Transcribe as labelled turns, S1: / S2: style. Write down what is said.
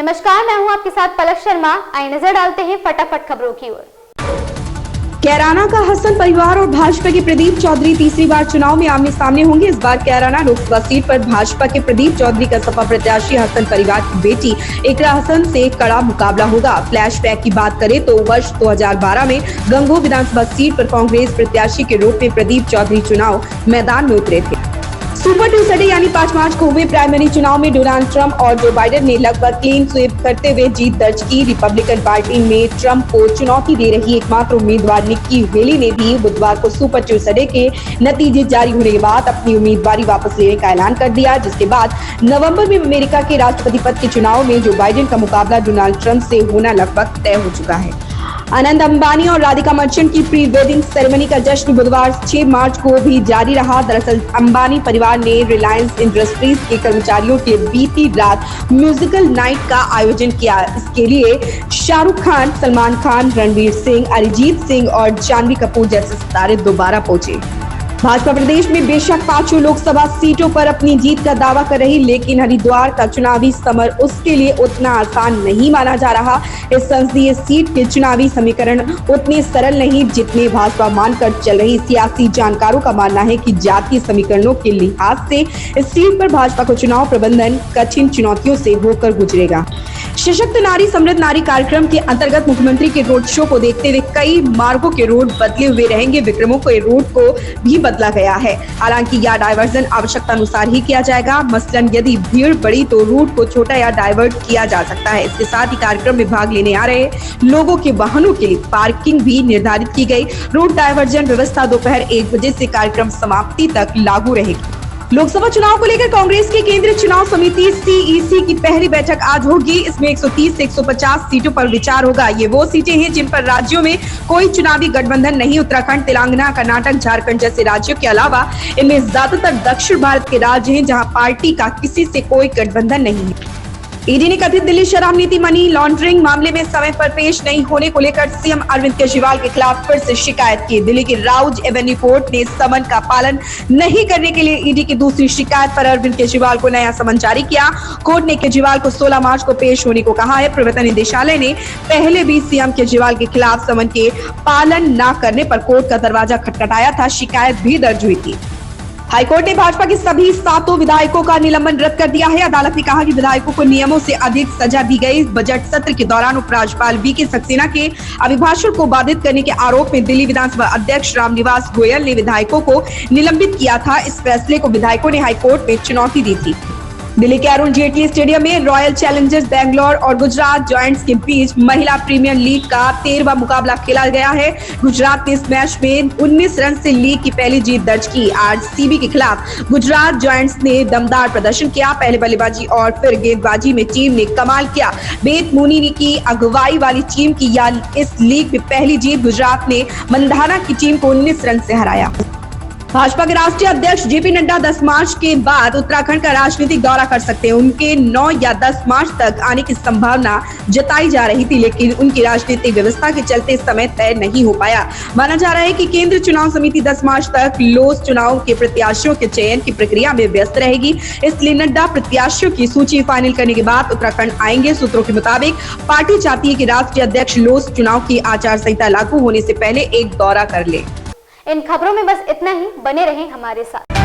S1: नमस्कार, मैं हूं आपके साथ पलक शर्मा। आइए नजर डालते हैं फटाफट खबरों की ओर।
S2: कैराना का हसन परिवार और भाजपा के प्रदीप चौधरी तीसरी बार चुनाव में आमने सामने होंगे। इस बार कैराना लोकसभा सीट पर भाजपा के प्रदीप चौधरी का सपा प्रत्याशी हसन परिवार की बेटी इकरा हसन से कड़ा मुकाबला होगा। फ्लैशबैक की बात करें तो वर्ष 2012 में गंगोह विधानसभा सीट पर कांग्रेस प्रत्याशी के रूप में प्रदीप चौधरी चुनाव मैदान में उतरे थे। सुपर ट्यूसडे यानी 5 मार्च को हुए प्राइमरी चुनाव में डोनाल्ड ट्रंप और जो बाइडेन ने लगभग क्लीन स्वीप करते हुए जीत दर्ज की। रिपब्लिकन पार्टी में ट्रंप को चुनौती दे रही एकमात्र उम्मीदवार निक्की हेली ने भी बुधवार को सुपर ट्यूसडे के नतीजे जारी होने के बाद अपनी उम्मीदवारी वापस लेने का ऐलान कर दिया, जिसके बाद नवंबर में अमेरिका के राष्ट्रपति पद के चुनाव में जो बाइडेन का मुकाबला डोनाल्ड ट्रंप से होना लगभग तय हो चुका है। अनंत अंबानी और राधिका मर्चेंट की प्री वेडिंग सेरेमनी का जश्न बुधवार 6 मार्च को भी जारी रहा। दरअसल अंबानी परिवार ने रिलायंस इंडस्ट्रीज के कर्मचारियों के बीती रात म्यूजिकल नाइट का आयोजन किया। इसके लिए शाहरुख खान, सलमान खान, रणवीर सिंह, अरिजीत सिंह और जानवी कपूर जैसे सितारे दोबारा पहुंचे। भाजपा प्रदेश में बेशक 5 लोकसभा सीटों पर अपनी जीत का दावा कर रही, लेकिन हरिद्वार का चुनावी समर उसके लिए उतना आसान नहीं माना जा रहा। इस संसदीय सीट के चुनावी समीकरण उतने सरल नहीं जितने भाजपा मानकर चल रही। सियासी जानकारों का मानना है कि जातीय समीकरणों के लिहाज से इस सीट पर भाजपा को चुनाव प्रबंधन कठिन चुनौतियों से होकर गुजरेगा। सशक्त नारी समृद्ध नारी कार्यक्रम के अंतर्गत मुख्यमंत्री के रोड शो को देखते हुए कई मार्गों के रूट बदले हुए रहेंगे। विक्रमों के रूट को भी बदला गया है। हालांकि यह डायवर्जन आवश्यकता अनुसार ही किया जाएगा। मसलन यदि भीड़ बढ़ी तो रूट को छोटा या डाइवर्ट किया जा सकता है। इसके साथ ही कार्यक्रम में भाग लेने आ रहे लोगों के वाहनों के लिए पार्किंग भी निर्धारित की गई। रूट डायवर्जन व्यवस्था दोपहर 1 बजे से कार्यक्रम समाप्ति तक लागू रहेगी। लोकसभा चुनाव को लेकर कांग्रेस की केंद्रीय चुनाव समिति सीईसी की पहली बैठक आज होगी। इसमें 130 से 150 सीटों पर विचार होगा। ये वो सीटें हैं जिन पर राज्यों में कोई चुनावी गठबंधन नहीं। उत्तराखंड, तेलंगाना, कर्नाटक, झारखंड जैसे राज्यों के अलावा इनमें ज्यादातर दक्षिण भारत के राज्य हैं जहां पार्टी का किसी से कोई गठबंधन नहीं है। ईडी ने कथित दिल्ली शराब नीति मनी लॉन्ड्रिंग मामले में समय पर पेश नहीं होने को लेकर सीएम अरविंद केजरीवाल के खिलाफ फिर से शिकायत की। दिल्ली की राउज एवेन्यू कोर्ट ने समन का पालन नहीं करने के लिए ईडी की दूसरी शिकायत पर अरविंद केजरीवाल को नया समन जारी किया। कोर्ट ने केजरीवाल को 16 मार्च को पेश होने को कहा है। प्रवर्तन निदेशालय ने पहले भी सीएम केजरीवाल के खिलाफ समन के पालन न करने पर कोर्ट का दरवाजा खटखटाया था। शिकायत भी दर्ज हुई थी। हाईकोर्ट ने भाजपा के सभी 7 विधायकों का निलंबन रद्द कर दिया है। अदालत ने कहा कि विधायकों को नियमों से अधिक सजा दी गई। बजट सत्र के दौरान उपराज्यपाल वीके सक्सेना के अभिभाषण को बाधित करने के आरोप में दिल्ली विधानसभा अध्यक्ष रामनिवास गोयल ने विधायकों को निलंबित किया था। इस फैसले को विधायकों ने हाईकोर्ट में चुनौती दी थी। दिल्ली के अरुण जेटली स्टेडियम में रॉयल चैलेंजर्स बैंगलोर और गुजरात जायंट्स के बीच महिला प्रीमियर लीग का 13वां मुकाबला खेला गया है। गुजरात ने इस मैच में 19 रन से लीग की पहली जीत दर्ज की। आरसीबी के खिलाफ गुजरात जायंट्स ने दमदार प्रदर्शन किया। पहले बल्लेबाजी और फिर गेंदबाजी में टीम ने कमाल किया। बेत मुनी ने की अगुवाई वाली टीम की इस लीग में पहली जीत। गुजरात ने मंधाना की टीम को 19 रन से हराया। भाजपा के राष्ट्रीय अध्यक्ष जेपी नड्डा 10 मार्च के बाद उत्तराखंड का राजनीतिक दौरा कर सकते हैं। उनके 9 या 10 मार्च तक आने की संभावना जताई जा रही थी, लेकिन उनकी राजनीतिक व्यवस्था के चलते समय तय नहीं हो पाया। माना जा रहा है कि केंद्रीय चुनाव समिति 10 मार्च तक लोस चुनाव के प्रत्याशियों के चयन की प्रक्रिया में व्यस्त रहेगी। इसलिए नड्डा प्रत्याशियों की सूची फाइनल करने के बाद उत्तराखंड आएंगे। सूत्रों के मुताबिक पार्टी चाहती है कि राष्ट्रीय अध्यक्ष लोस चुनाव की आचार संहिता लागू होने से पहले एक दौरा कर ले।
S1: इन खबरों में बस इतना ही। बने रहें हमारे साथ।